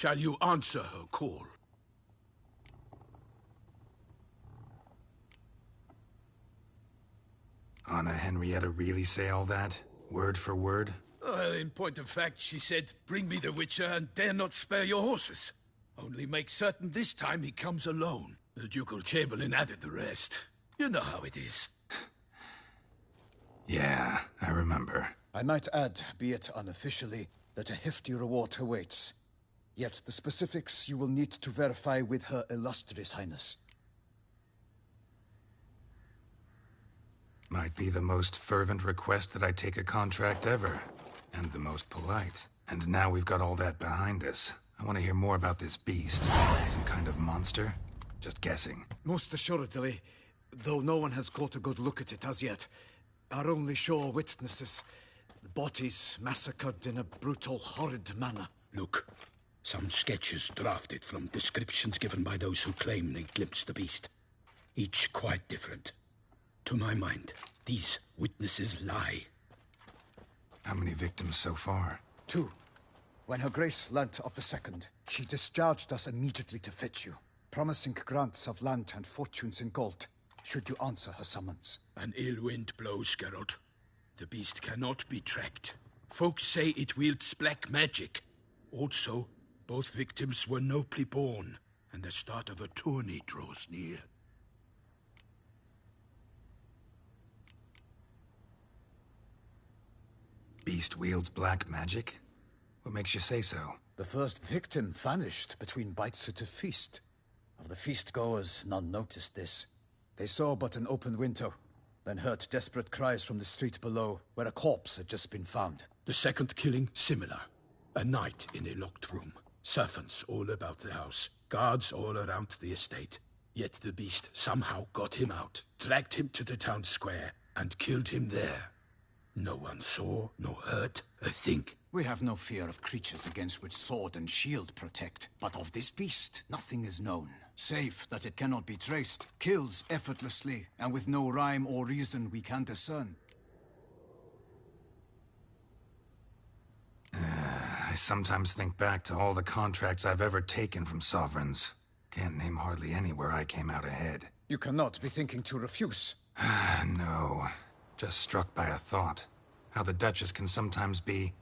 Shall you answer her call? Anna Henrietta really say all that? Word for word? Well, in point of fact, she said, bring me the Witcher and dare not spare your horses. Only make certain this time he comes alone. The Ducal Chamberlain added the rest. You know how it is. Yeah, I remember. I might add, be it unofficially, that a hefty reward awaits. Yet the specifics you will need to verify with Her Illustrious Highness. Might be the most fervent request that I take a contract ever. And the most polite. And now we've got all that behind us. I want to hear more about this beast. Some kind of monster? Just guessing. Most assuredly, though no one has caught a good look at it as yet. Our only sure witnesses. The bodies massacred in a brutal, horrid manner. Look, some sketches drafted from descriptions given by those who claim they glimpsed the beast. Each quite different. To my mind, these witnesses lie. How many victims so far? 2. When Her Grace learnt of the second, she discharged us immediately to fetch you, promising grants of land and fortunes in gold, should you answer her summons. An ill wind blows, Geralt. The beast cannot be tracked. Folks say it wields black magic. Also, both victims were nobly born, and the start of a tourney draws near. Beast wields black magic? What makes you say so? The first victim vanished between bites at a feast. Of the feast-goers, none noticed this. They saw but an open window, then heard desperate cries from the street below, where a corpse had just been found. The second killing, similar. A night in a locked room. Servants all about the house. Guards all around the estate. Yet the beast somehow got him out, dragged him to the town square, and killed him there. No one saw, nor heard a thing. We have no fear of creatures against which sword and shield protect. But of this beast, nothing is known. Save that it cannot be traced, kills effortlessly, and with no rhyme or reason we can discern. I sometimes think back to all the contracts I've ever taken from sovereigns. Can't name hardly any where I came out ahead. You cannot be thinking to refuse. No. Just struck by a thought. How the Duchess can sometimes be...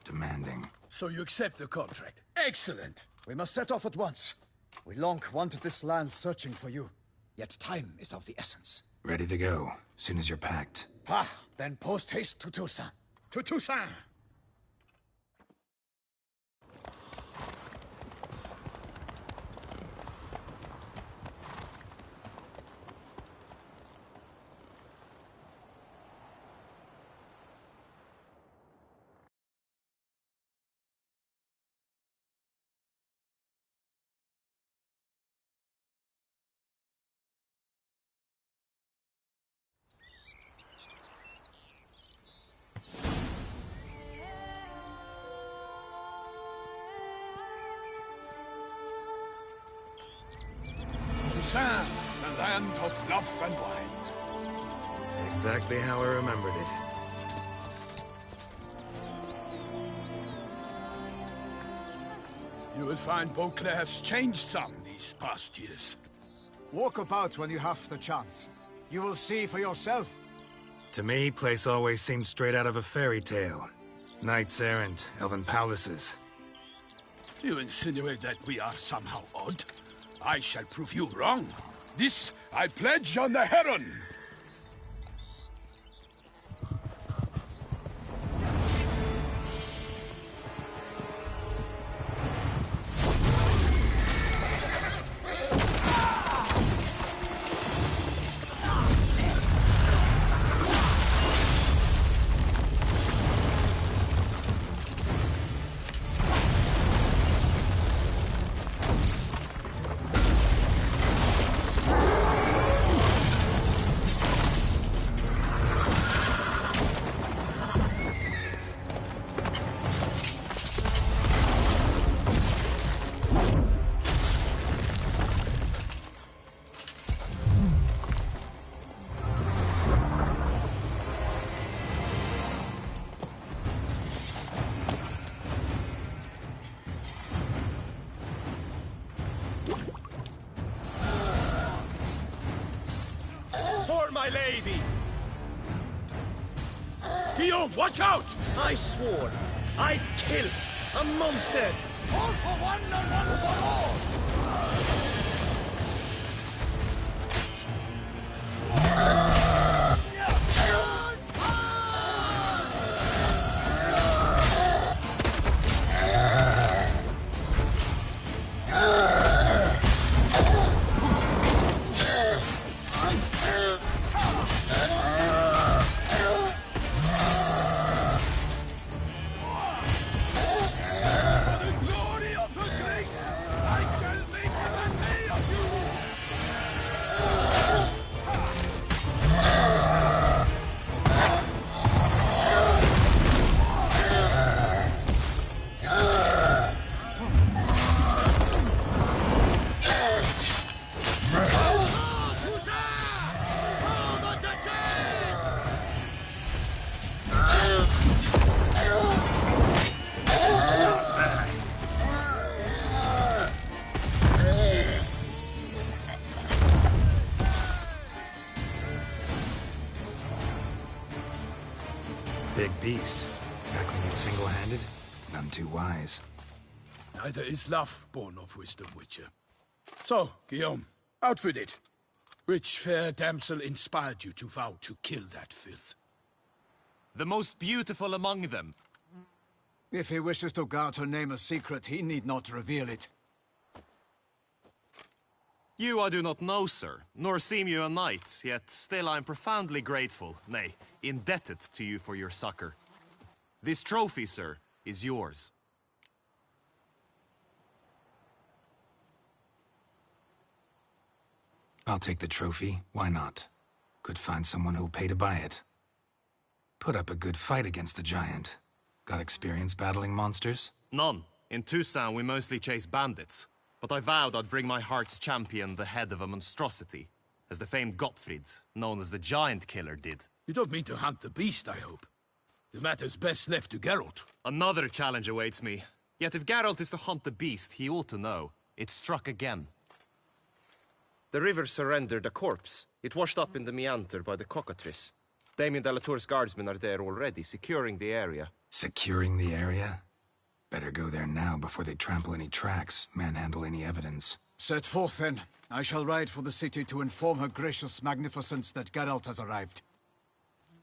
demanding. So you accept the contract. Excellent! We must set off at once. We long wanted this land searching for you. Yet time is of the essence. Ready to go, soon as you're packed. Then post-haste to Toussaint. To Toussaint! Toussaint, the land of love and wine. Exactly how I remembered it. You will find Beauclair's changed some these past years. Walk about when you have the chance. You will see for yourself. To me, place always seemed straight out of a fairy tale. Knights errant, elven palaces. You insinuate that we are somehow odd? I shall prove you wrong. This I pledge on the Heron. my lady! Guillaume, watch out! I swore I'd kill a monster! All for one and one for all! For the glory of her grace, I shall make a day of you! Big beast. Tackling it single-handed? None too wise. Neither is love born of wisdom, Witcher. So, Guillaume, out with it. Which fair damsel inspired you to vow to kill that filth? The most beautiful among them. If he wishes to guard her name a secret, he need not reveal it. You I do not know, sir, nor seem you a knight, yet still I am profoundly grateful, nay, indebted to you for your succor. This trophy, sir, is yours. I'll take the trophy. Why not? Could find someone who'll pay to buy it. Put up a good fight against the giant. Got experience battling monsters? None. In Toussaint we mostly chase bandits. But I vowed I'd bring my heart's champion the head of a monstrosity, as the famed Gottfried, known as the Giant Killer, did. You don't mean to hunt the beast, I hope. The matter's best left to Geralt. Another challenge awaits me. Yet if Geralt is to hunt the beast, he ought to know. It struck again. The river surrendered a corpse. It washed up in the meander by the cockatrice. Damien de la Tour's guardsmen are there already, securing the area. Securing the area? Better go there now before they trample any tracks, manhandle any evidence. Set forth, then. I shall ride for the city to inform her gracious magnificence that Geralt has arrived.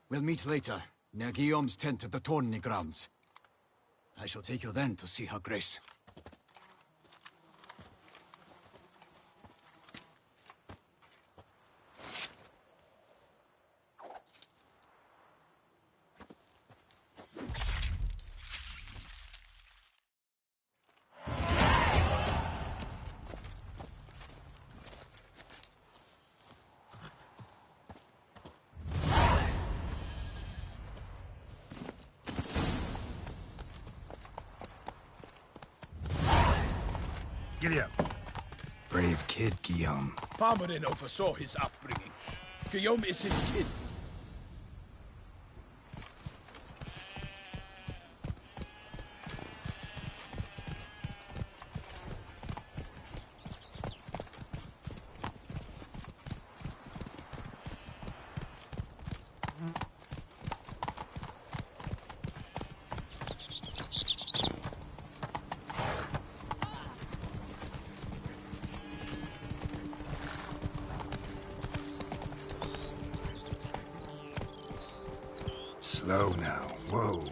We'll meet later, near Guillaume's tent at the Tourney grounds. I shall take you then to see her grace. Giddy up. Brave kid, Guillaume. Palmerin oversaw his upbringing. Guillaume is his kid. Slow now. Whoa.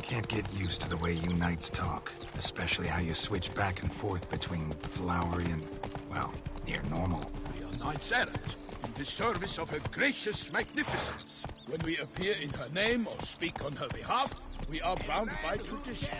Can't get used to the way you knights talk, especially how you switch back and forth between flowery and, well, near normal. We are knights errant, in the service of her gracious magnificence. When we appear in her name or speak on her behalf, we are bound by tradition.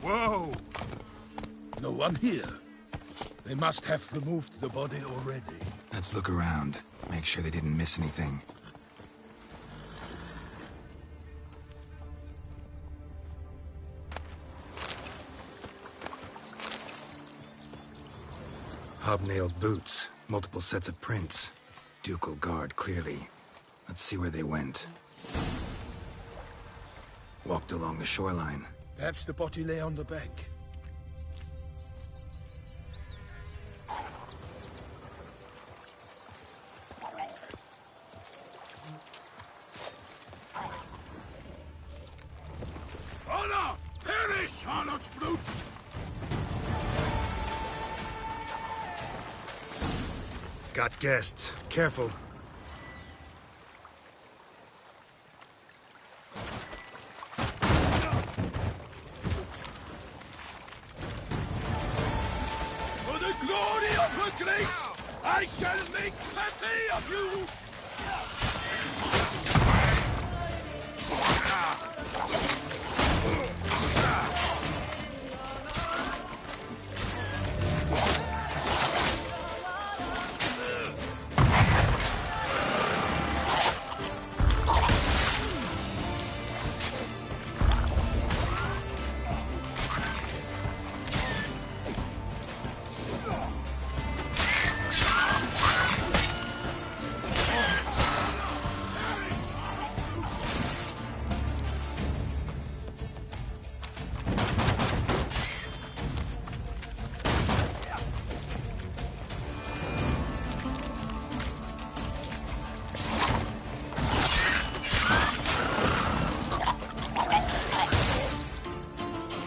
Whoa! No one here. They must have removed the body already. Let's look around. Make sure they didn't miss anything. Hobnailed boots, multiple sets of prints. Ducal guard, clearly. Let's see where they went. Walked along the shoreline. Perhaps the body lay on the bank. Honor! Perish, Harlot's brutes! Got guests. Careful. For the glory of her grace, I shall make petty of you!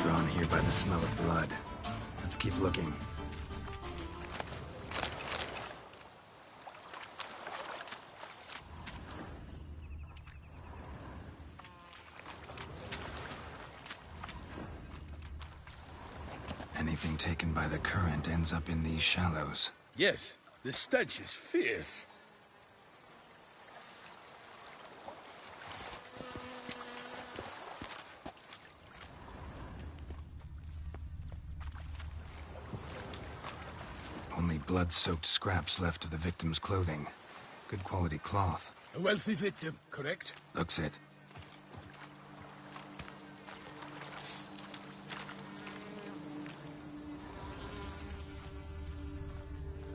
Drawn here by the smell of blood. Let's keep looking. Anything taken by the current ends up in these shallows. Yes, the stench is fierce. Only blood-soaked scraps left of the victim's clothing. Good quality cloth. A wealthy victim, correct? Looks it.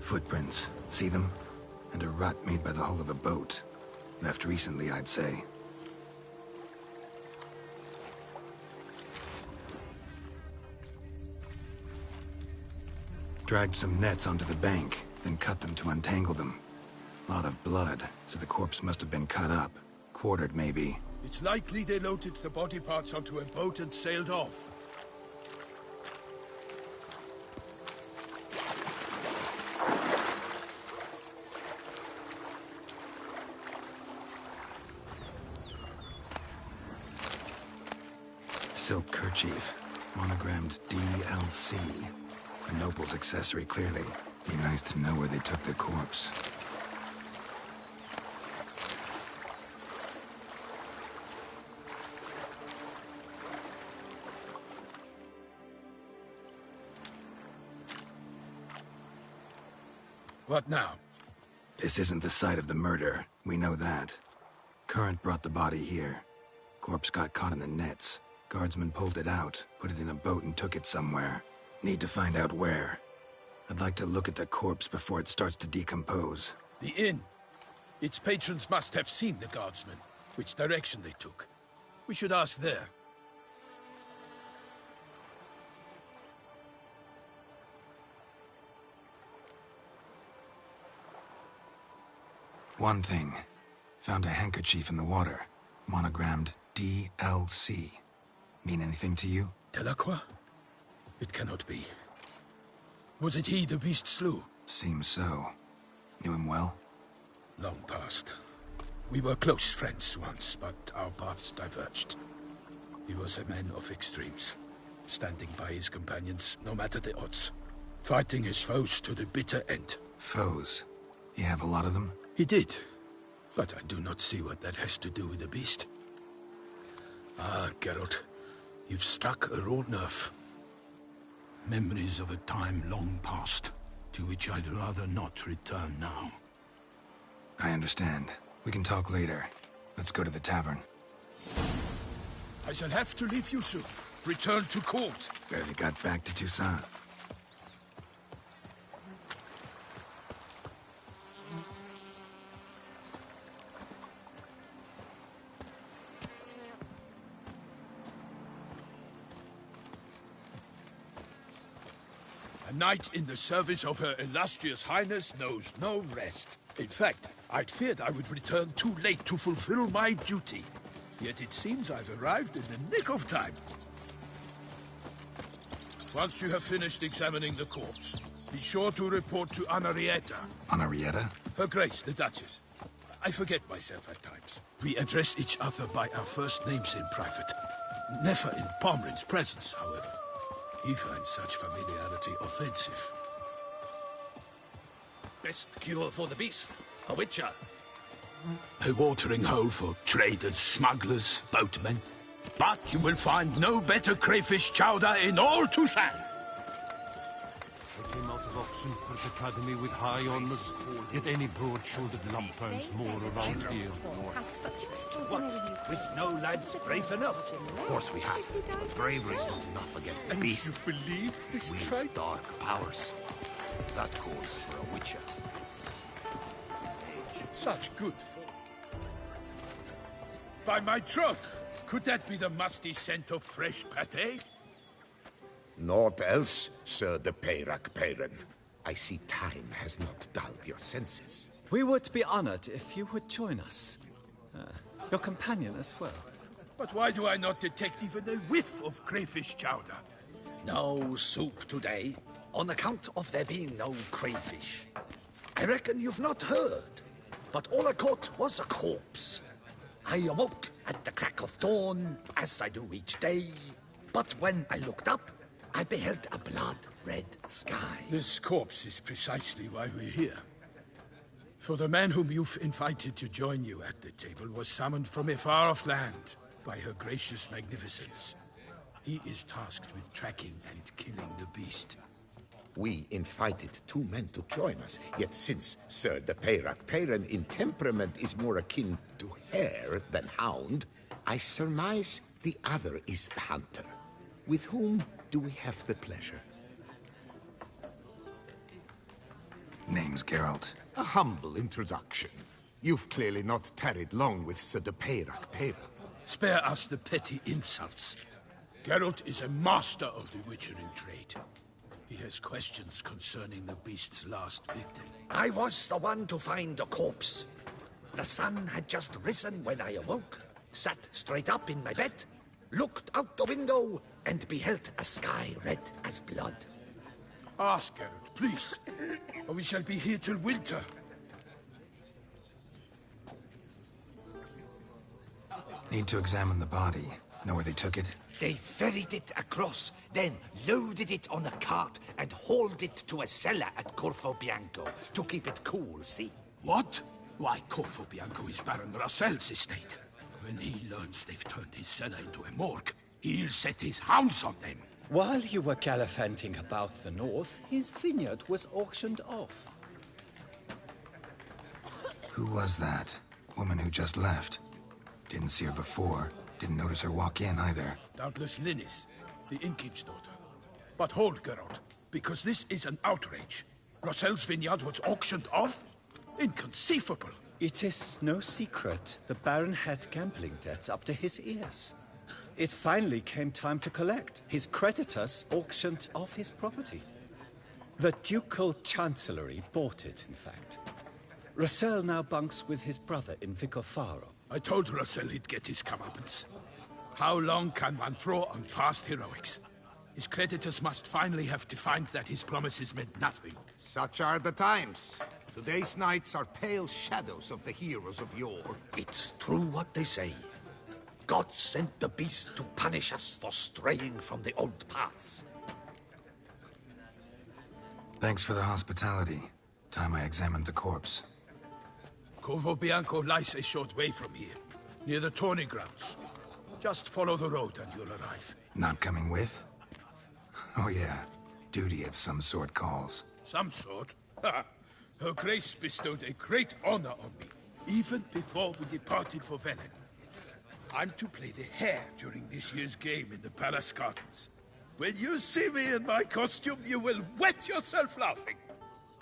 Footprints. See them? And a rut made by the hull of a boat. Left recently, I'd say. Dragged some nets onto the bank, then cut them to untangle them. Lot of blood, so the corpse must have been cut up. Quartered, maybe. It's likely they loaded the body parts onto a boat and sailed off. Silk kerchief, monogrammed DLC. A noble's accessory, clearly. Be nice to know where they took the corpse. What now? This isn't the site of the murder. We know that. Current brought the body here. Corpse got caught in the nets. Guardsmen pulled it out, put it in a boat and took it somewhere. Need to find out where. I'd like to look at the corpse before it starts to decompose. The inn. Its patrons must have seen the guardsmen, which direction they took. We should ask there. One thing. Found a handkerchief in the water. Monogrammed DLC. Mean anything to you? Delacroix? It cannot be. Was it he the beast slew? Seems so. Knew him well? Long past. We were close friends once, but our paths diverged. He was a man of extremes, standing by his companions no matter the odds, fighting his foes to the bitter end. Foes? You have a lot of them? He did, but I do not see what that has to do with the beast. Ah, Geralt, you've struck a raw nerve. Memories of a time long past, to which I'd rather not return now. I understand. We can talk later. Let's go to the tavern. I shall have to leave you soon. Return to court. Barely got back to Toussaint. A knight in the service of Her Illustrious Highness knows no rest. In fact, I'd feared I would return too late to fulfill my duty. Yet it seems I've arrived in the nick of time. Once you have finished examining the corpse, be sure to report to Anarietta. Anarietta? Her Grace, the Duchess. I forget myself at times. We address each other by our first names in private. Never in Pomrin's presence, however. He finds such familiarity offensive. Best cure for the beast, a witcher. A watering hole for traders, smugglers, boatmen. But you will find no better crayfish chowder in all Toussaint. I came out of Oxenford Academy with high honors, yet any broad-shouldered lump earns more around here. Has such extraordinary With no lads brave enough? Of course we have. But bravery's not enough against the beast. You believe this We tribe? have dark powers. That calls for a witcher. Such good folk. By my troth, could that be the musty scent of fresh pate? Naught else, Sir de Peyrac Peyran. I see time has not dulled your senses. We would be honored if you would join us. Your companion as well. But why do I not detect even a whiff of crayfish chowder? No soup today, on account of there being no crayfish. I reckon you've not heard, but all I caught was a corpse. I awoke at the crack of dawn, as I do each day. But when I looked up, I beheld a blood-red sky. This corpse is precisely why we're here. For the man whom you've invited to join you at the table was summoned from a far-off land by her gracious magnificence. He is tasked with tracking and killing the beast. We invited two men to join us, yet since Sir de Peyrac Peyran in temperament is more akin to hare than hound, I surmise the other is the hunter. With whom do we have the pleasure? Name's Geralt. A humble introduction. You've clearly not tarried long with Sir de Peyrac Peyran. Spare us the petty insults. Geralt is a master of the witchering trade. He has questions concerning the beast's last victim. I was the one to find the corpse. The sun had just risen when I awoke, sat straight up in my bed, looked out the window, and beheld a sky red as blood. Ask Geralt, please, or we shall be here till winter. Need to examine the body. Know where they took it? They ferried it across, then loaded it on a cart and hauled it to a cellar at Corvo Bianco to keep it cool, see? What? Why, Corvo Bianco is Baron Rossel's estate. When he learns they've turned his cellar into a morgue, he'll set his hounds on them. While you were gallivanting about the north, his vineyard was auctioned off. Who was that? Woman who just left. Didn't see her before. Didn't notice her walk in either. Doubtless Linnis, the innkeep's daughter. But hold, Geralt, because this is an outrage. Rossel's vineyard was auctioned off? Inconceivable. It is no secret the Baron had gambling debts up to his ears. It finally came time to collect. His creditors auctioned off his property. The Ducal Chancellery bought it, in fact. Rossel now bunks with his brother in Vicofaro. I told Rossel he'd get his comeuppance. How long can one throw on past heroics? His creditors must finally have defined that his promises meant nothing. Such are the times. Today's knights are pale shadows of the heroes of yore. It's true what they say. God sent the beast to punish us for straying from the old paths. Thanks for the hospitality. Time I examined the corpse. Corvo Bianco lies a short way from here, near the tourney grounds. Just follow the road and you'll arrive. Not coming with? Oh yeah, duty of some sort calls. Some sort? Her Grace bestowed a great honor on me, even before we departed for Velen. I'm to play the hare during this year's game in the palace gardens. When you see me in my costume, you will wet yourself laughing.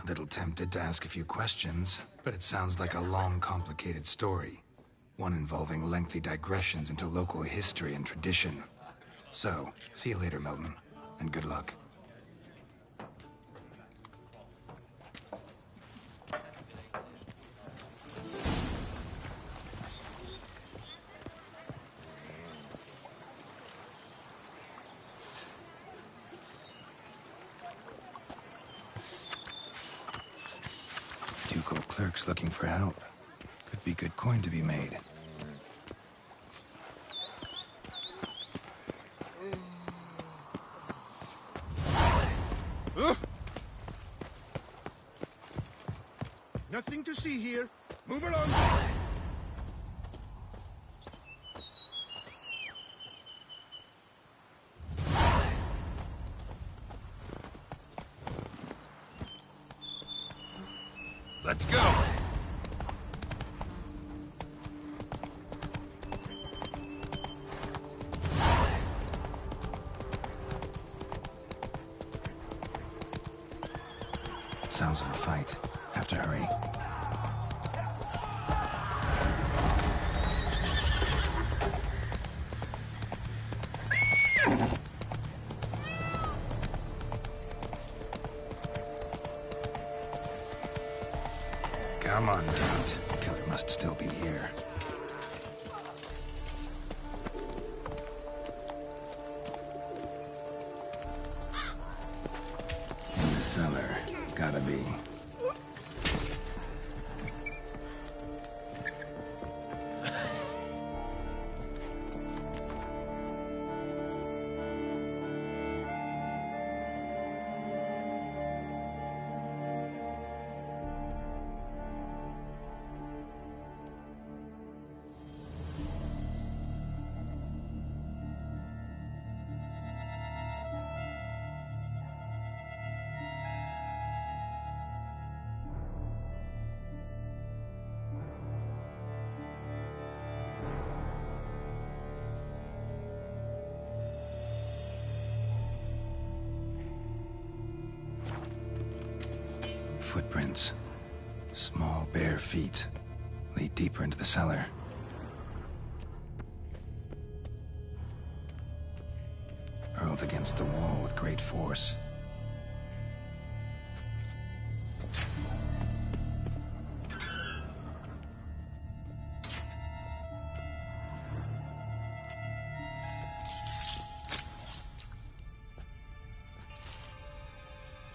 A little tempted to ask a few questions, but it sounds like a long, complicated story. One involving lengthy digressions into local history and tradition. So, see you later, Milton, and good luck. mercs looking for help. Could be good coin to be made. Nothing to see here. Move along. Let's go! Sounds of a fight. Have to hurry. Come on, Count. Killer must still be here. In the cellar. Gotta be. Footprints. Small, bare feet. Lead deeper into the cellar. Hurled against the wall with great force.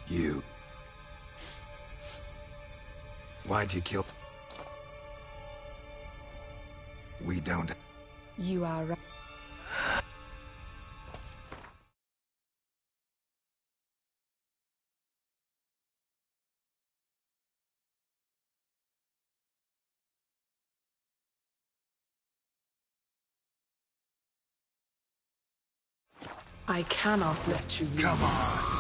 You. Why'd you kill? We don't. You are right. I cannot let you leave. Come on.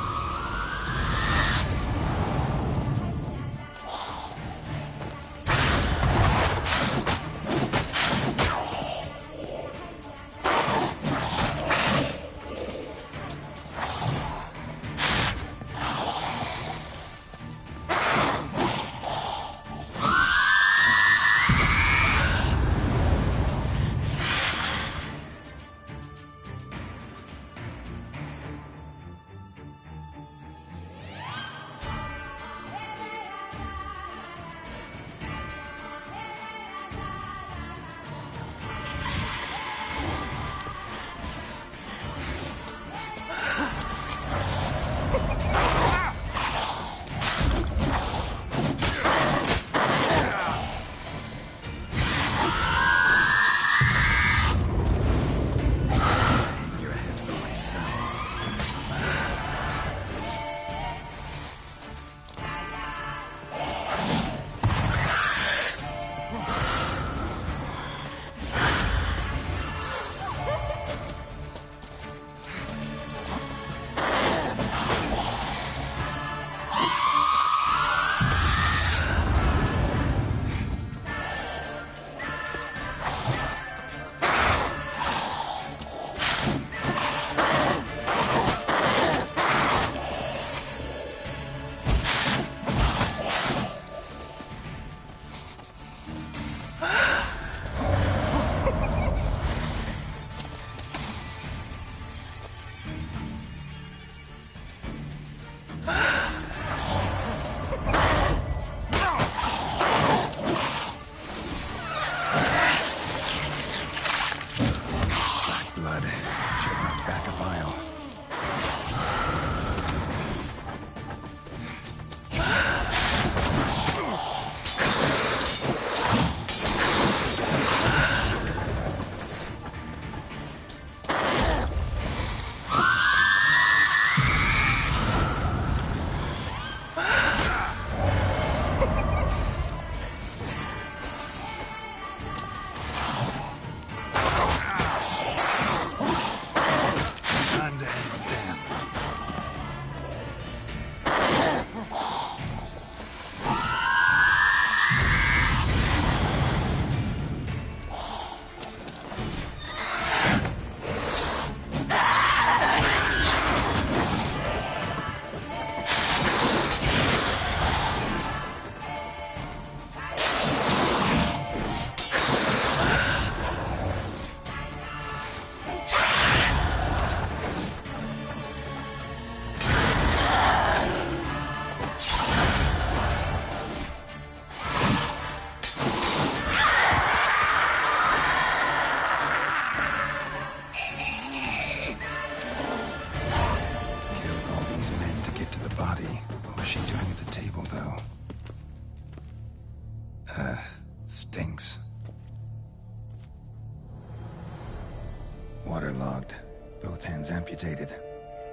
Both hands amputated.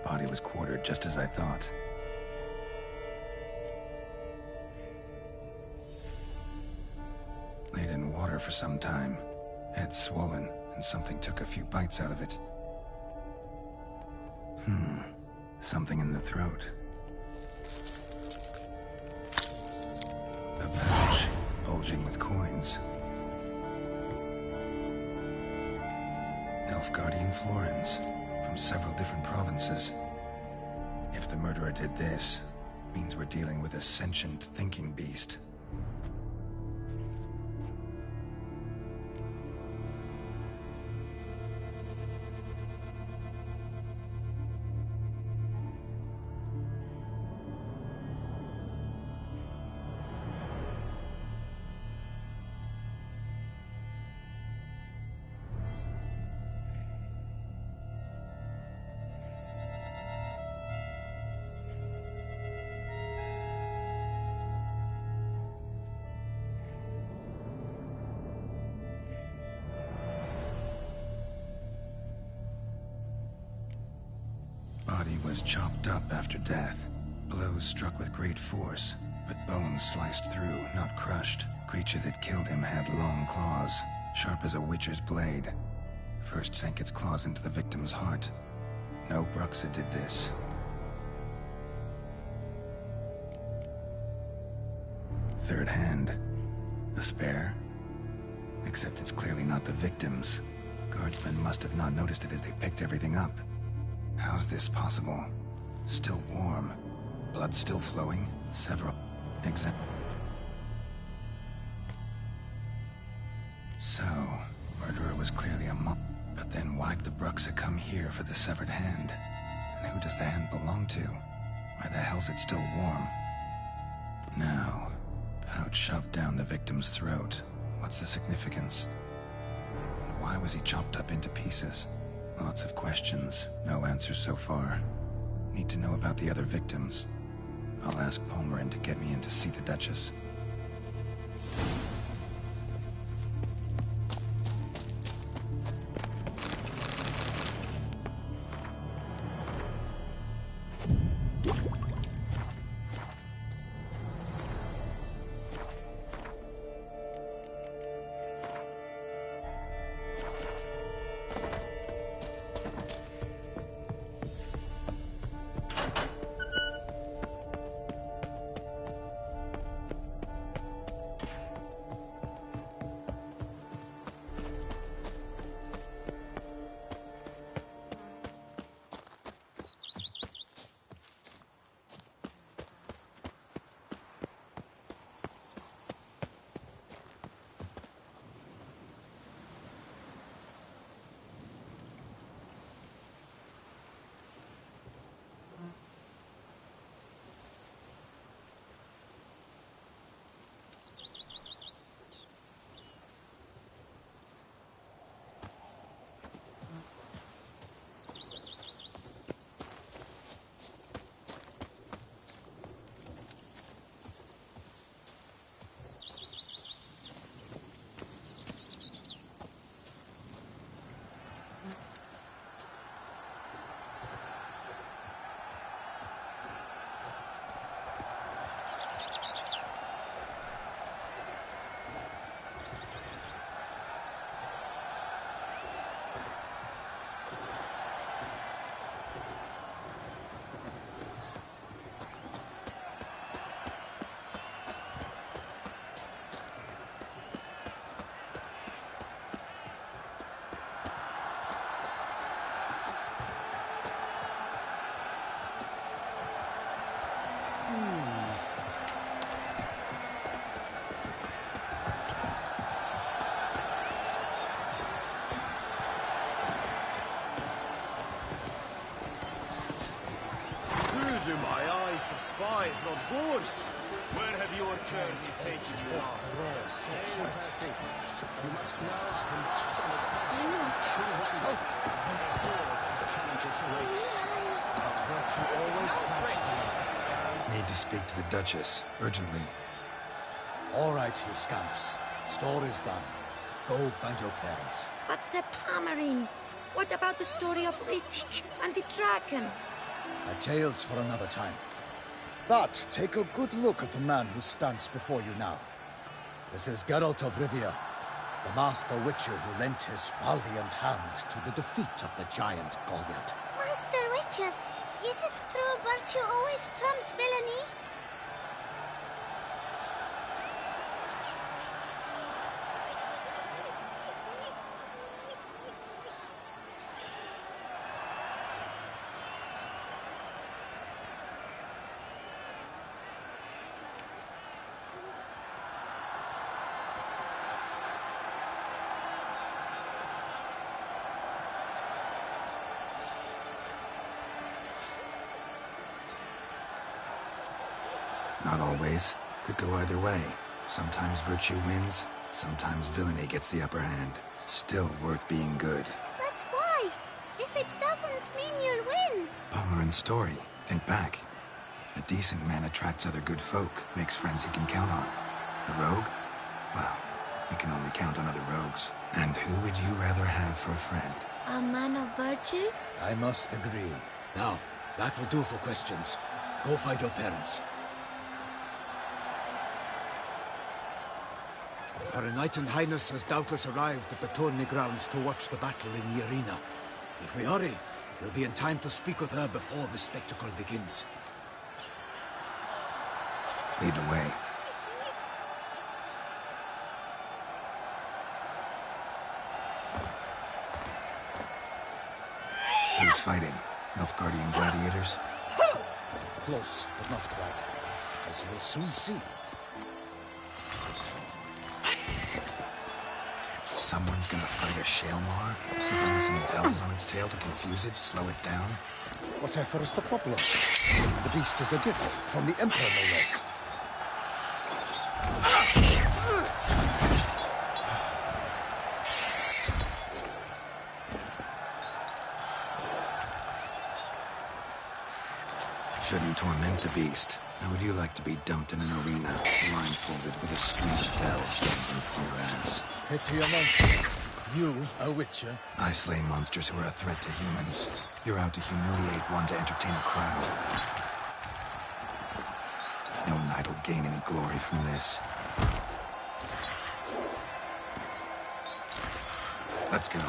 Body was quartered just as I thought. Laid in water for some time. Head swollen, and something took a few bites out of it. Something in the throat. A pouch, bulging with coins. Nilfgaardian florins, from several different provinces. If the murderer did this, means we're dealing with a sentient thinking beast. Body was chopped up after death. Blows struck with great force, but bones sliced through, not crushed. Creature that killed him had long claws, sharp as a witcher's blade. First sank its claws into the victim's heart. No Bruxa did this. Third hand. A spare? Except it's clearly not the victim's. Guardsmen must have not noticed it as they picked everything up. How's this possible? Still warm. Blood still flowing. Several... So, murderer was clearly a monk. But then why'd the Bruxa come here for the severed hand? And who does the hand belong to? Why the hell's it still warm? Now, pouch shoved down the victim's throat. What's the significance? And why was he chopped up into pieces? Lots of questions, no answers so far. Need to know about the other victims. I'll ask Palmerin to get me in to see the Duchess. Do my eyes spy from Boers? Where have your journeys taken you last? You must know from Need to speak to the Duchess, urgently. All right, you scamps. Story's done. Go find your parents. But Sir Palmerin, What about the story of Ritik and the dragon? Our tales for another time. But take a good look at the man who stands before you now. This is Geralt of Rivia, the master witcher who lent his valiant hand to the defeat of the giant Goliath. Master Witcher, is it true virtue always trumps villainy? Not always. Could go either way. Sometimes virtue wins, sometimes villainy gets the upper hand. Still worth being good. But why? If it doesn't mean you'll win. Palmerin's story. Think back. A decent man attracts other good folk, makes friends he can count on. A rogue? Well, he can only count on other rogues. And who would you rather have for a friend? A man of virtue? I must agree. Now, that will do for questions. Go find your parents. Her Enlightened Highness has doubtless arrived at the tourney grounds to watch the battle in the arena. If we hurry, we'll be in time to speak with her before the spectacle begins. Lead the way. Who's fighting? Nilfgaardian gladiators? Close, but not quite. As you'll soon see. Someone's gonna fight a Shaelmar? With some bells on its tail to confuse it, slow it down? Whatever is the problem? The beast is a gift from the Emperor, no less. Shouldn't torment the beast. How would you like to be dumped in an arena, blindfolded with a string of bells dangling from your ass? Pity a monster. You, a witcher? I slay monsters who are a threat to humans. You're out to humiliate one to entertain a crowd. No knight will gain any glory from this. Let's go.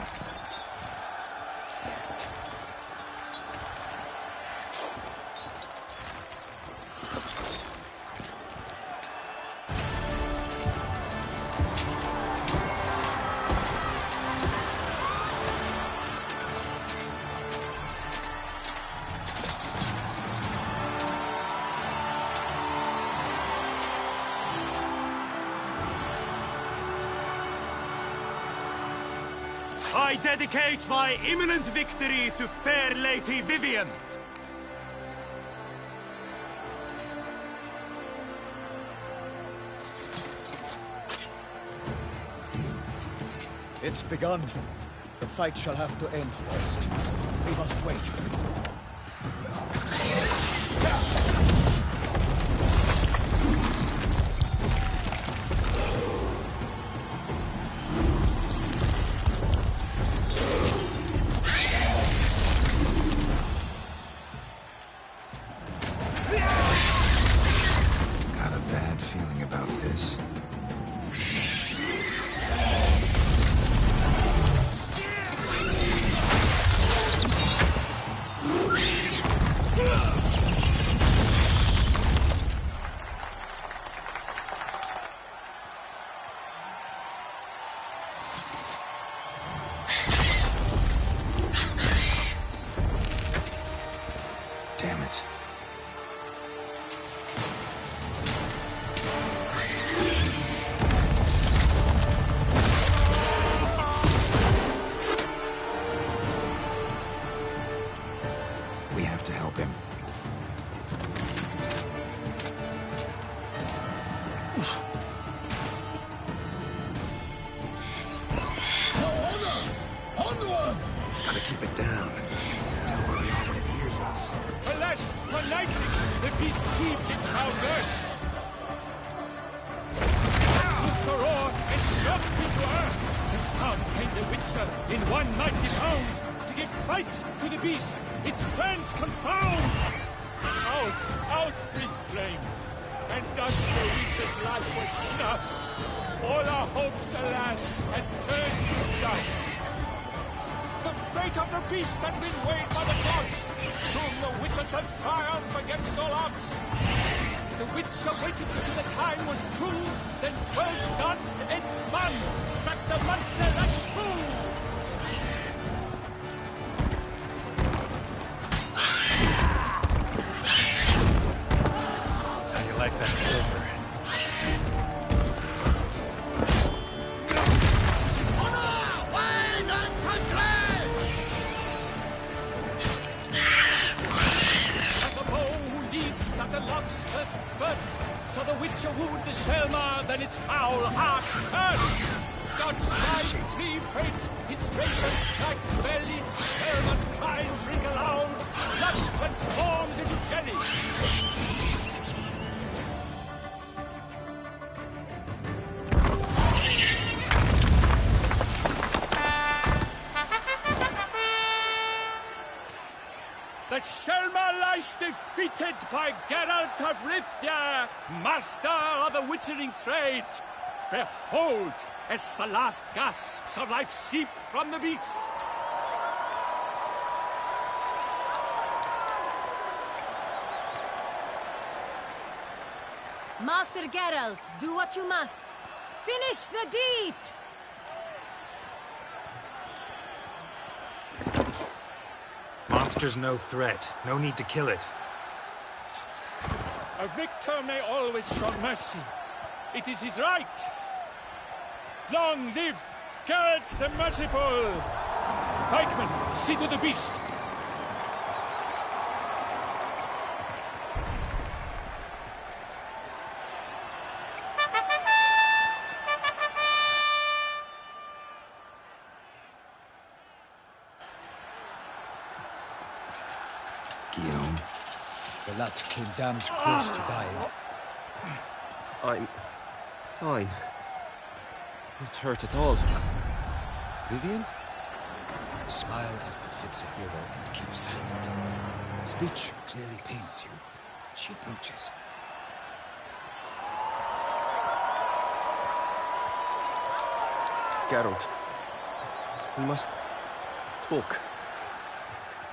I dedicate my imminent victory to fair Lady Vivienne. It's begun. The fight shall have to end first. We must wait. Got a bad feeling about this. Damn it. We have to help him. Onward! Gotta keep it down. Tell where we are when it hears us. Alas, for lightning, the beast heaved its foul girth. Its roar and dropped into earth. And down came the Witcher in one mighty pound. to give fight to the beast. Its plans confound. Out with flame, and thus the witch's life was snuffed. All our hopes, alas, had turned to dust. The fate of the beast has been weighed by the gods. Soon the witcher shall triumph against all odds. The witcher waited till the time was true, then 12 danced and spun, struck the monster and flew. How you like that silver? The lots first spurt, so the witcher wooed the Selma, then its foul heart hurt. God's life flee fate, its razor strikes belly, Selma's cries ring aloud, blood transforms into jelly. The Selma lies defeated by Geralt of Rivia, master of the witchering trade. Behold, as the last gasps of life seep from the beast. Master Geralt, do what you must. Finish the deed! Monster's no threat. No need to kill it. A victor may always show mercy. It is his right. Long live Geralt the Merciful! Pikemen, see to the beast. Guillaume. The lad came damned close to dying. I'm fine. Not hurt at all. Vivian? Smile as befits a hero and keep silent. Speech clearly pains you. She approaches. Geralt. We must talk.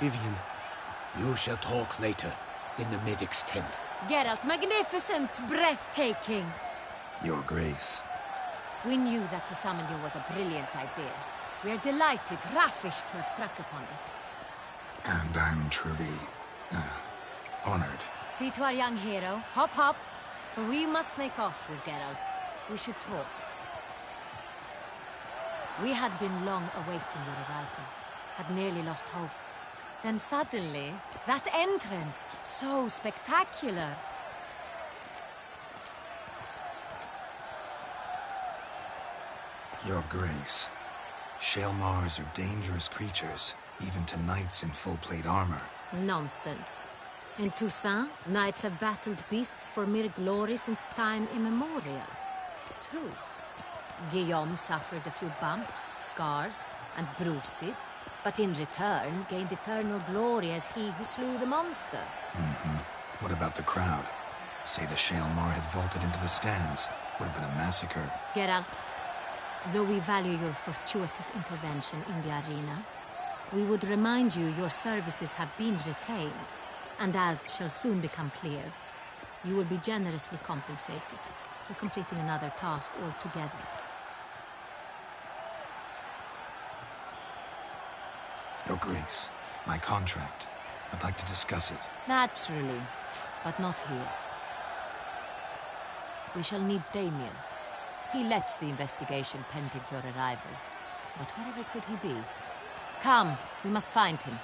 Vivian. You shall talk later, in the medic's tent. Geralt, magnificent, breathtaking. Your Grace. We knew that to summon you was a brilliant idea. We are delighted, ravished to have struck upon it. And I'm truly, honored. See to our young hero. Hop, hop. For we must make off with Geralt. We should talk. We had been long awaiting your arrival. Had nearly lost hope. Then suddenly, that entrance, so spectacular. Your Grace. Shaelmars are dangerous creatures, even to knights in full plate armor. Nonsense. In Toussaint, knights have battled beasts for mere glory since time immemorial. True. Guillaume suffered a few bumps, scars, and bruises, but in return gained eternal glory as he who slew the monster. What about the crowd? Say the Shaelmar had vaulted into the stands. Would have been a massacre. Geralt, though we value your fortuitous intervention in the arena, we would remind you your services have been retained, and as shall soon become clear, you will be generously compensated for completing another task altogether. Your Grace, my contract. I'd like to discuss it. Naturally, but not here. We shall need Damien. He led the investigation pending your arrival. But wherever could he be? Come, we must find him.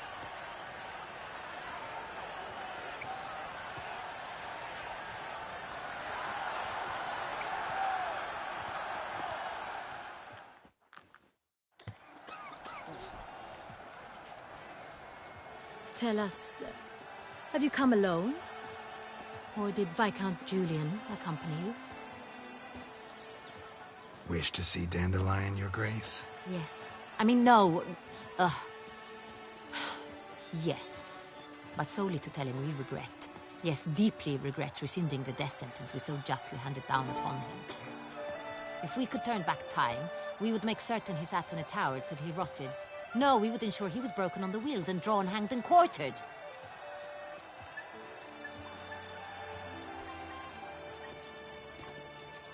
Tell us, have you come alone? Or did Viscount Julian accompany you? Wish to see Dandelion, Your Grace? Yes. I mean, no. Yes. But solely to tell him we regret. Yes, deeply regret rescinding the death sentence we so justly handed down upon him. If we could turn back time, we would make certain he sat in a tower till he rotted. No, we would ensure he was broken on the wheel, then drawn, hanged, and quartered.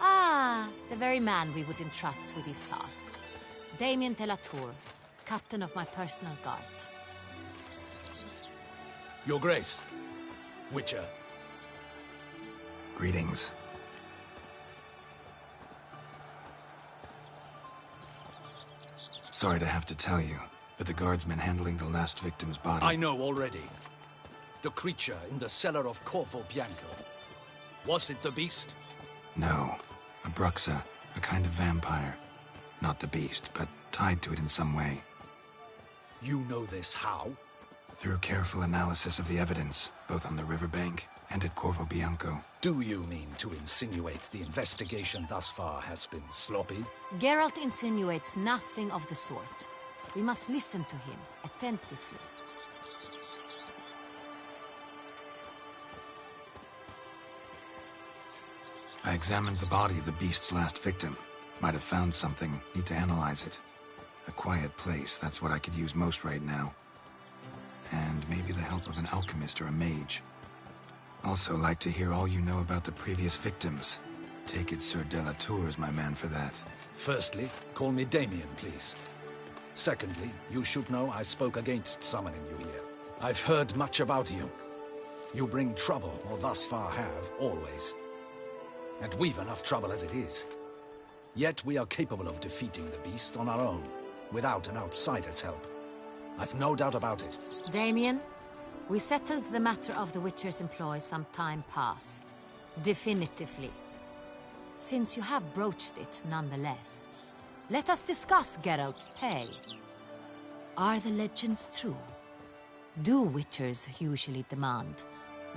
Ah, the very man we would entrust with these tasks. Damien de la Tour, captain of my personal guard. Your Grace, Witcher. Greetings. Sorry to have to tell you, but the guardsman handling the last victim's body... I know already. The creature in the cellar of Corvo Bianco. Was it the beast? No. A Bruxa, a kind of vampire. Not the beast, but tied to it in some way. You know this how? Through careful analysis of the evidence, both on the riverbank and at Corvo Bianco. Do you mean to insinuate the investigation thus far has been sloppy? Geralt insinuates nothing of the sort. We must listen to him attentively. I examined the body of the beast's last victim. Might have found something. Need to analyze it. A quiet place, that's what I could use most right now. And maybe the help of an alchemist or a mage. Also like to hear all you know about the previous victims. Take it Sir de la Tour is my man for that. Firstly, call me Damien, please. Secondly, you should know I spoke against summoning you here. I've heard much about you. You bring trouble, or thus far have, always. And we've enough trouble as it is. Yet we are capable of defeating the beast on our own, without an outsider's help. I've no doubt about it. Damien, we settled the matter of the Witcher's employ some time past. Definitively. Since you have broached it nonetheless, let us discuss Geralt's pay. Are the legends true? Do Witchers usually demand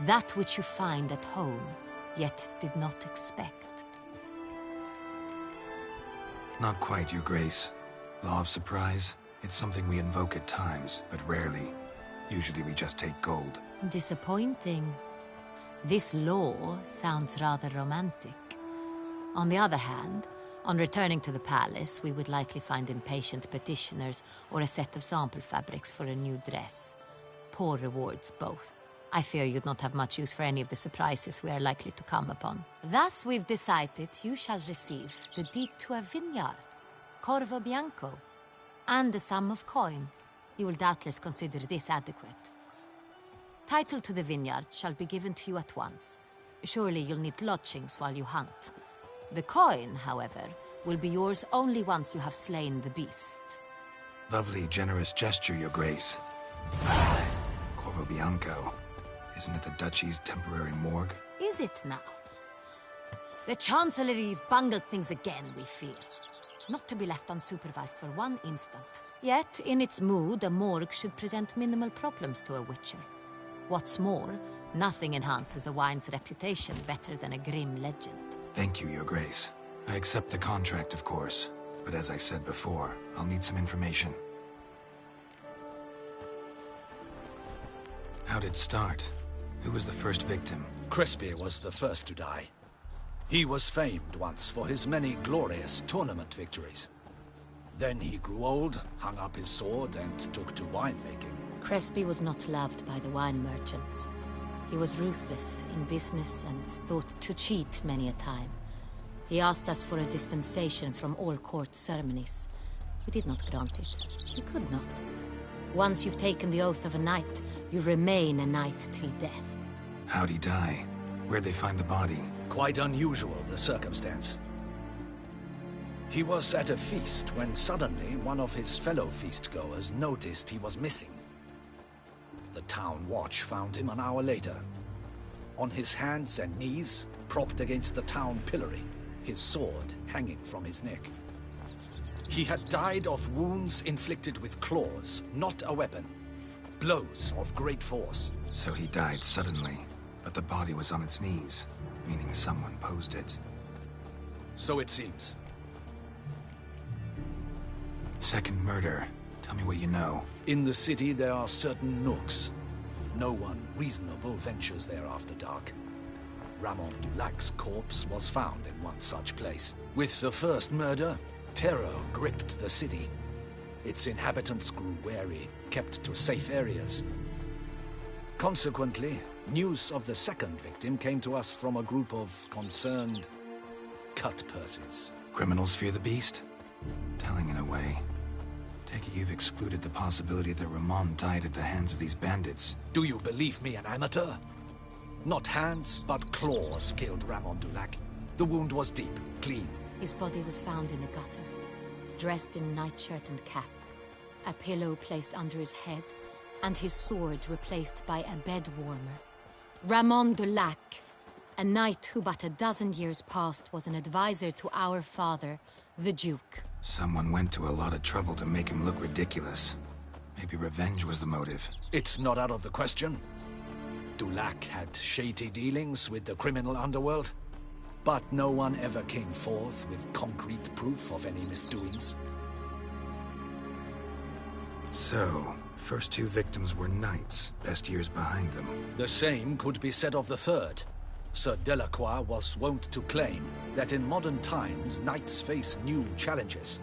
that which you find at home, yet did not expect? Not quite, Your Grace. Law of surprise, it's something we invoke at times, but rarely. Usually we just take gold. Disappointing. This law sounds rather romantic. On the other hand, on returning to the palace, we would likely find impatient petitioners or a set of sample fabrics for a new dress. Poor rewards, both. I fear you'd not have much use for any of the surprises we are likely to come upon. Thus, we've decided you shall receive the deed to a vineyard, Corvo Bianco, and the sum of coin. You will doubtless consider this adequate. Title to the vineyard shall be given to you at once. Surely you'll need lodgings while you hunt. The coin, however, will be yours only once you have slain the beast. Lovely, generous gesture, Your Grace. Corvo Bianco. Isn't it the Duchy's temporary morgue? Is it now? The Chancellery's bungled things again, we fear. Not to be left unsupervised for one instant. Yet, in its mood, a morgue should present minimal problems to a Witcher. What's more, nothing enhances a wine's reputation better than a grim legend. Thank you, Your Grace. I accept the contract, of course. But as I said before, I'll need some information. How'd it start? Who was the first victim? Crespi was the first to die. He was famed once for his many glorious tournament victories. Then he grew old, hung up his sword, and took to winemaking. Crespi was not loved by the wine merchants. He was ruthless in business and thought to cheat many a time. He asked us for a dispensation from all court ceremonies. We did not grant it. We could not. Once you've taken the oath of a knight, you remain a knight till death. How'd he die? Where'd they find the body? Quite unusual, the circumstance. He was at a feast when suddenly one of his fellow feastgoers noticed he was missing. The town watch found him an hour later. On his hands and knees, propped against the town pillory, his sword hanging from his neck. He had died of wounds inflicted with claws, not a weapon. Blows of great force. So he died suddenly, but the body was on its knees, meaning someone posed it. So it seems. Second murder. Tell me what you know. In the city, there are certain nooks. No one reasonable ventures there after dark. Ramon Dulac's corpse was found in one such place. With the first murder, terror gripped the city. Its inhabitants grew wary, kept to safe areas. Consequently, news of the second victim came to us from a group of concerned cut-purses. Criminals fear the beast? Telling in a way. Take it you've excluded the possibility that Ramon died at the hands of these bandits. Do you believe me an amateur? Not hands, but claws killed Ramon Dulac. The wound was deep, clean. His body was found in the gutter, dressed in nightshirt and cap, a pillow placed under his head, and his sword replaced by a bed warmer. Ramon Dulac, a knight who but a dozen years past was an advisor to our father, the Duke. Someone went to a lot of trouble to make him look ridiculous. Maybe revenge was the motive. It's not out of the question. Dulac had shady dealings with the criminal underworld, but no one ever came forth with concrete proof of any misdoings. So, first two victims were knights, best years behind them. The same could be said of the third. Sir Delacroix was wont to claim that in modern times, knights face new challenges,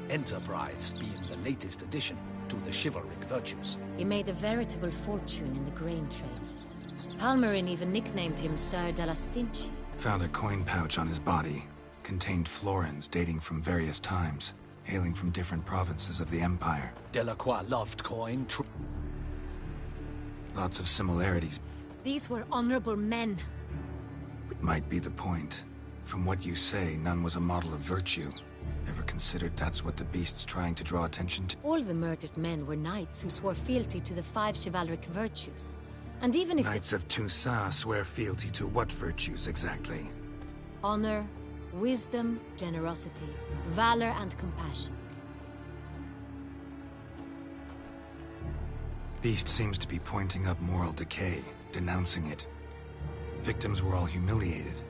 enterprise being the latest addition to the chivalric virtues. He made a veritable fortune in the grain trade. Palmerin even nicknamed him Sir de la Stinchi. Found a coin pouch on his body. Contained florins dating from various times, hailing from different provinces of the Empire. Delacroix loved coin. Lots of similarities. These were honorable men. Might be the point. From what you say, none was a model of virtue. Ever considered that's what the beast's trying to draw attention to? All the murdered men were knights who swore fealty to the 5 chivalric virtues. And even if Knights of Toussaint swear fealty to what virtues exactly? honor, wisdom, generosity, valor, and compassion. Beast seems to be pointing up moral decay, denouncing it. Victims were all humiliated.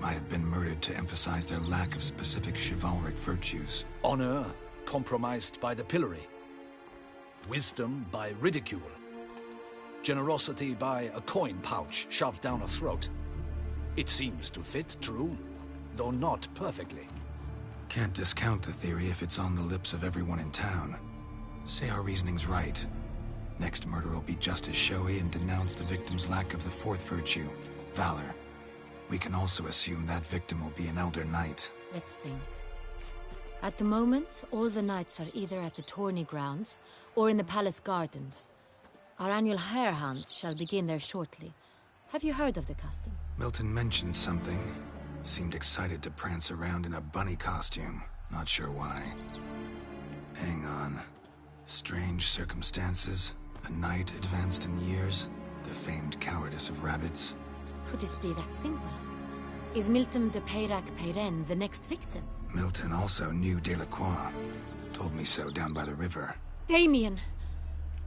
Might have been murdered to emphasize their lack of specific chivalric virtues. Honor compromised by the pillory. Wisdom by ridicule. Generosity by a coin pouch shoved down a throat. It seems to fit, true, though not perfectly. Can't discount the theory if it's on the lips of everyone in town. Say our reasoning's right. Next murder will be just as showy and denounce the victim's lack of the fourth virtue, valor. We can also assume that victim will be an elder knight. Let's think. At the moment, all the knights are either at the tourney grounds or in the palace gardens. Our annual hare hunt shall begin there shortly. Have you heard of the custom? Milton mentioned something. Seemed excited to prance around in a bunny costume. Not sure why. Hang on. Strange circumstances. A knight advanced in years. The famed cowardice of rabbits. Could it be that simple? Is Milton de Peyrac-Peyren the next victim? Milton also knew Delacroix. Told me so down by the river. Damien!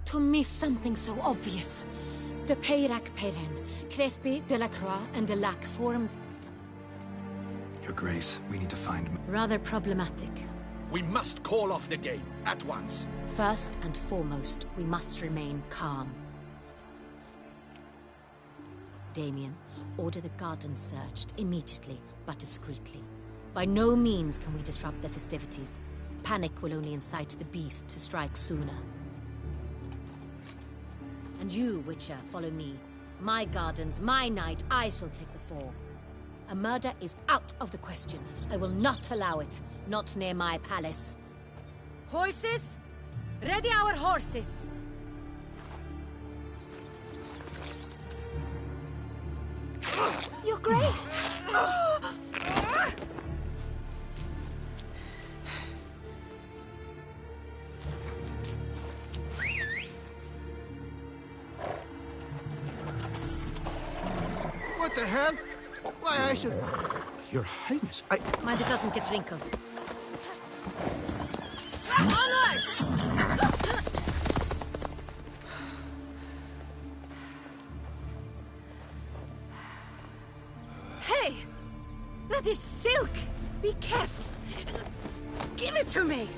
To miss something so obvious. De Peyrac-Peyren, Crespi, Delacroix, and Delac formed... Your Grace, we need to find... Rather problematic. We must call off the game, at once. First and foremost, we must remain calm. Damien, order the gardens searched immediately, but discreetly. By no means can we disrupt the festivities. Panic will only incite the beast to strike sooner. And you, Witcher, follow me. My gardens, my night, I shall take the fall. A murder is out of the question. I will not allow it. Not near my palace. Horses? Ready our horses! Your Grace! What the hell? Why, I should... Your Highness, I... Mind it doesn't get wrinkled. Onward! Hey! That is silk! Be careful! Give it to me!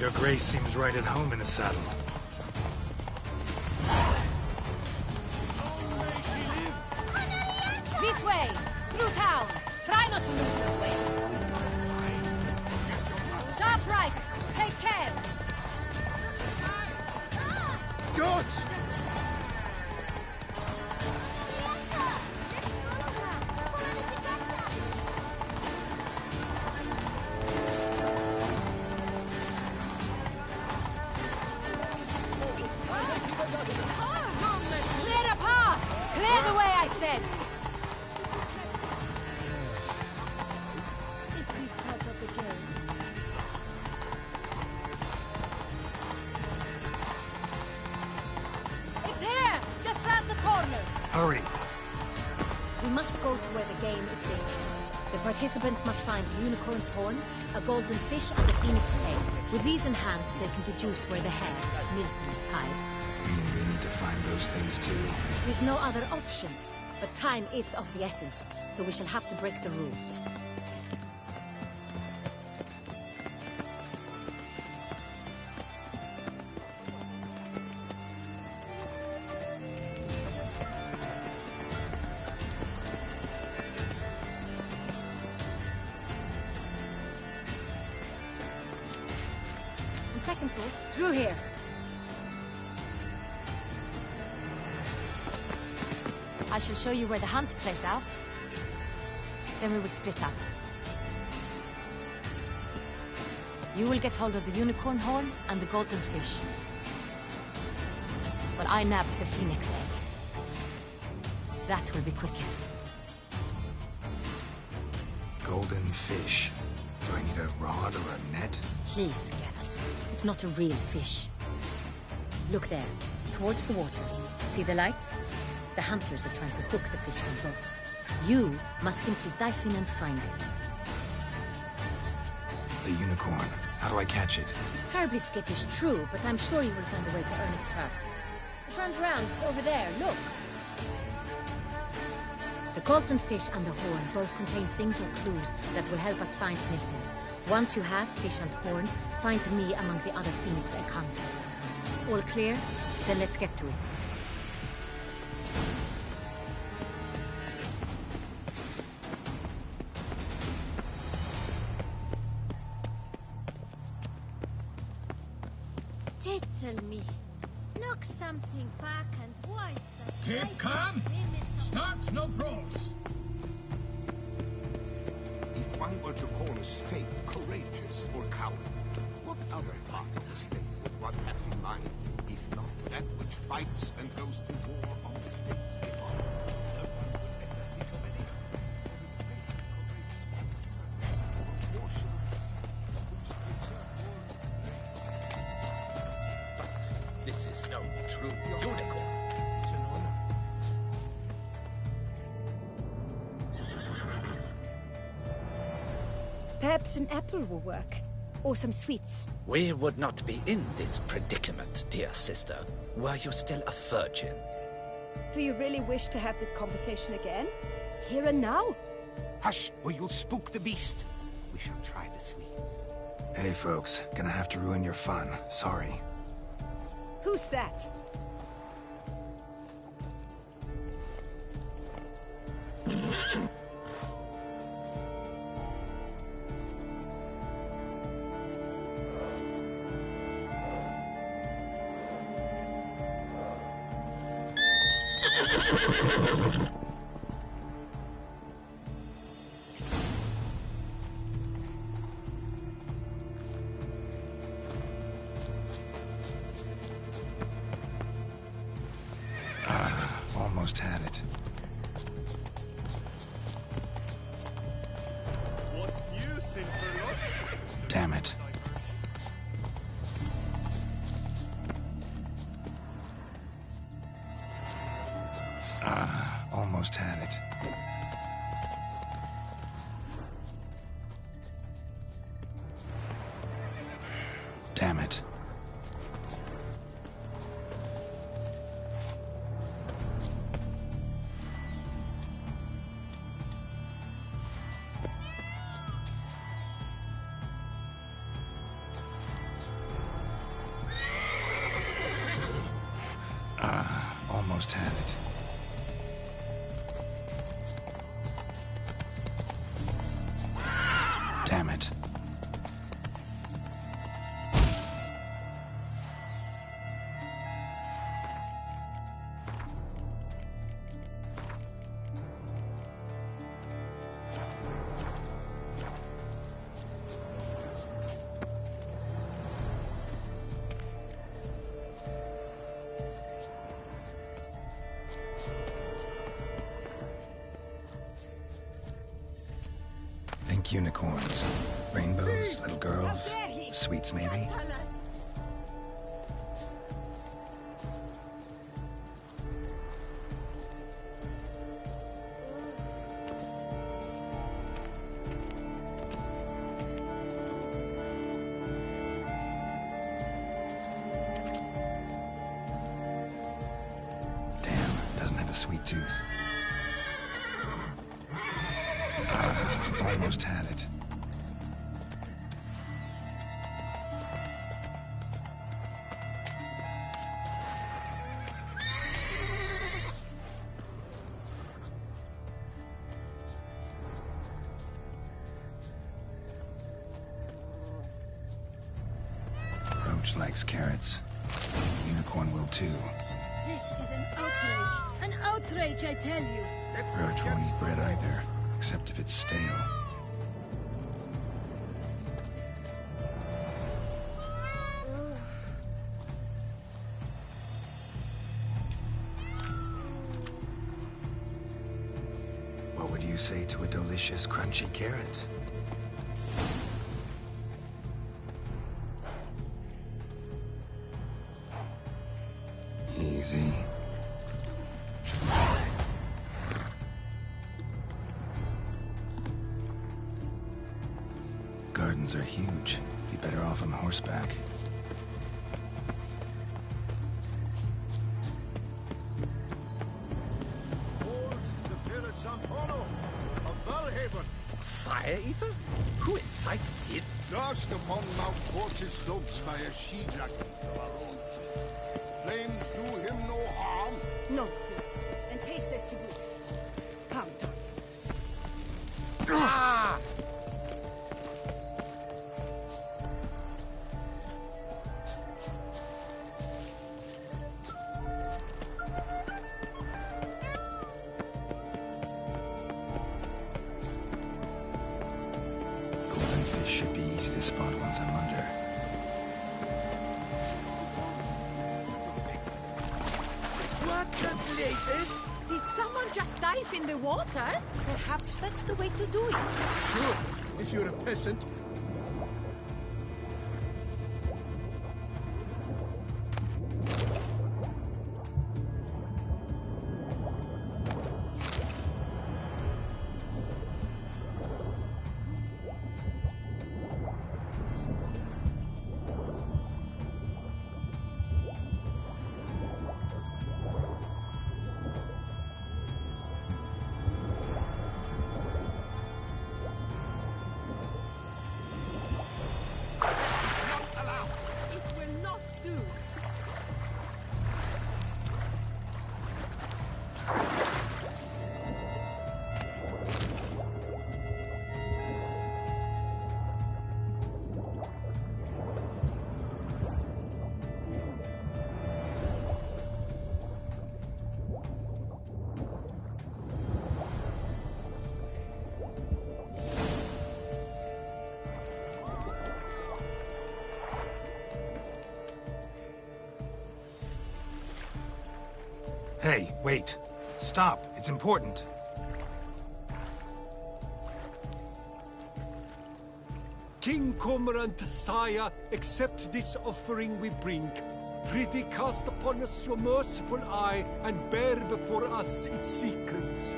Your Grace seems right at home in the saddle. This way! Through town! Try not to lose your way. Sharp right! Take care! Good! Clear a path! Clear the way, I said! It's here! Just round the corner! Hurry! We must go to where the game is being eaten. The participants must find a unicorn's horn, a golden fish, and a phoenix egg. With these in hand, they can deduce where the hare, Milton, hides. Mean we need to find those things too? We've no other option. But time is of the essence, so we shall have to break the rules. On second thought, through here. I shall show you where the hunt plays out. Then we will split up. You will get hold of the unicorn horn and the golden fish. While I nab the phoenix egg. That will be quickest. Golden fish. Do I need a rod or a net? Please, Geralt. It's not a real fish. Look there, towards the water. See the lights? The hunters are trying to hook the fish from boats. You must simply dive in and find it. The unicorn. How do I catch it? It's terribly skittish, true, but I'm sure you will find a way to earn its trust. It runs round over there, look. The golden fish and the horn both contain things or clues that will help us find Milton. Once you have fish and horn, find me among the other phoenix egg hunters. All clear? Then let's get to it. Tickle me. Knock something back and wipe that. Keep calm. Start no brawls. If one were to call a state courageous or cowardly, what other part of the state would one have in mind, if not that which fights and goes to war on the state's behalf? No one would ever think of any other. The state is courageous, proportionless, which preserve war. But this is no true unicorn. It's an honor. Perhaps an apple will work. Or some sweets. We would not be in this predicament, dear sister, were you still a virgin. Do you really wish to have this conversation again? Here and now? Hush, or you'll spook the beast. We shall try the sweets. Hey, folks. Gonna have to ruin your fun. Sorry. Who's that? Almost had it. What's new, Silverlock? Damn it. Almost had it. Damn it. Almost had it. Damn it. Think unicorns, rainbows, little girls, sweets maybe? Damn, doesn't have a sweet tooth. Almost had it. Roach likes carrots. Unicorn will too. This is an outrage. An outrage, I tell you. Roach won't eat bread either, except if it's stale. What would you say to a delicious, crunchy carrot? Easy. Gardens are huge. Be better off on horseback. Fire eater? Who invited him? Lost upon Mount Quartz's slopes by a she-dragon of our own treat. Flames do him no harm. Nonsense. And tasteless to boot. Calm down. Ah! Golden fish should be easy to spot once I'm under. What the blazes? Did someone just dive in the water? Perhaps that's the way to do it. Sure, if you're a peasant. It will not do. Hey, wait. Stop. It's important. King Cormorant, sire, accept this offering we bring. Prithee cast upon us your merciful eye, and bear before us its secrets.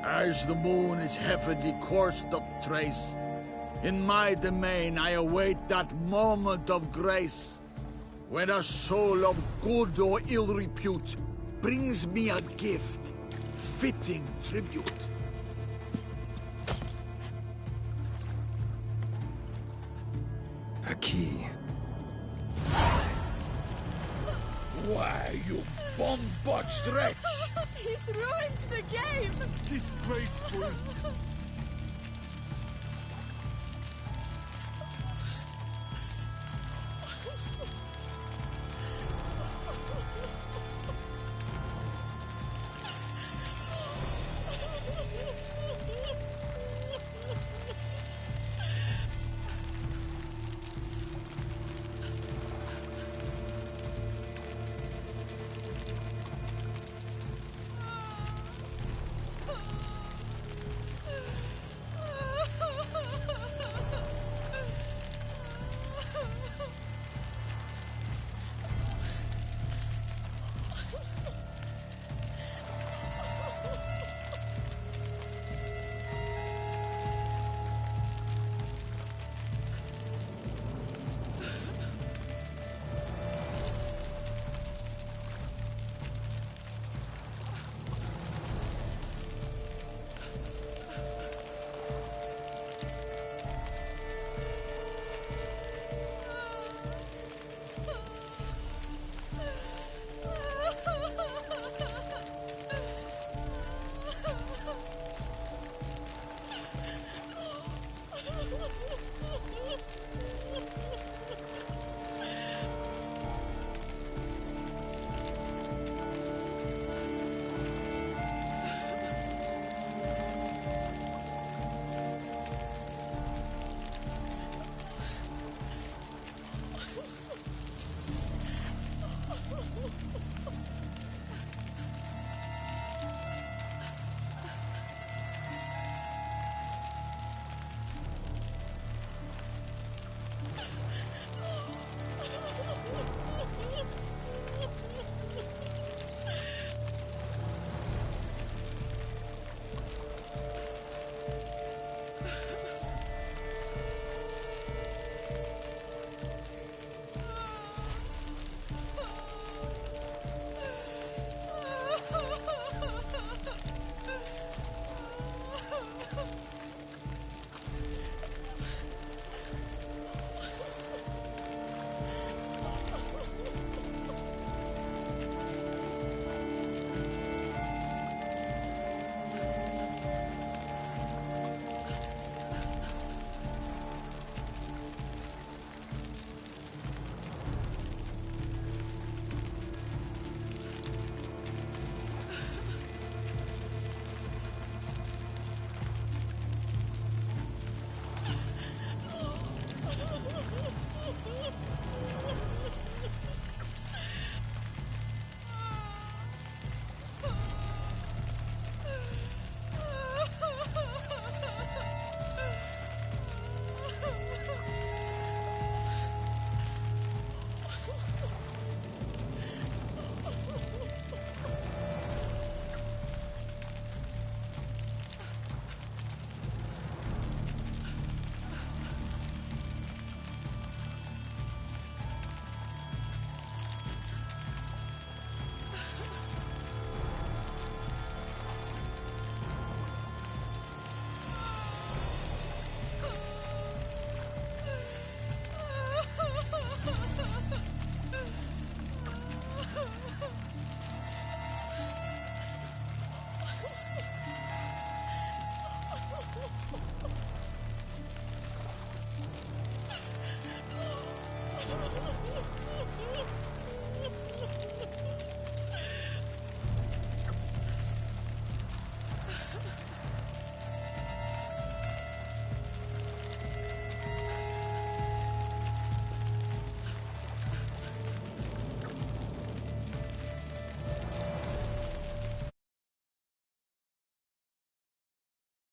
As the moon its heavenly course doth trace, in my domain I await that moment of grace, when a soul of good or ill repute brings me a gift, fitting tribute. A key. Why, you bomb-botched wretch! He's ruined the game! Disgraceful!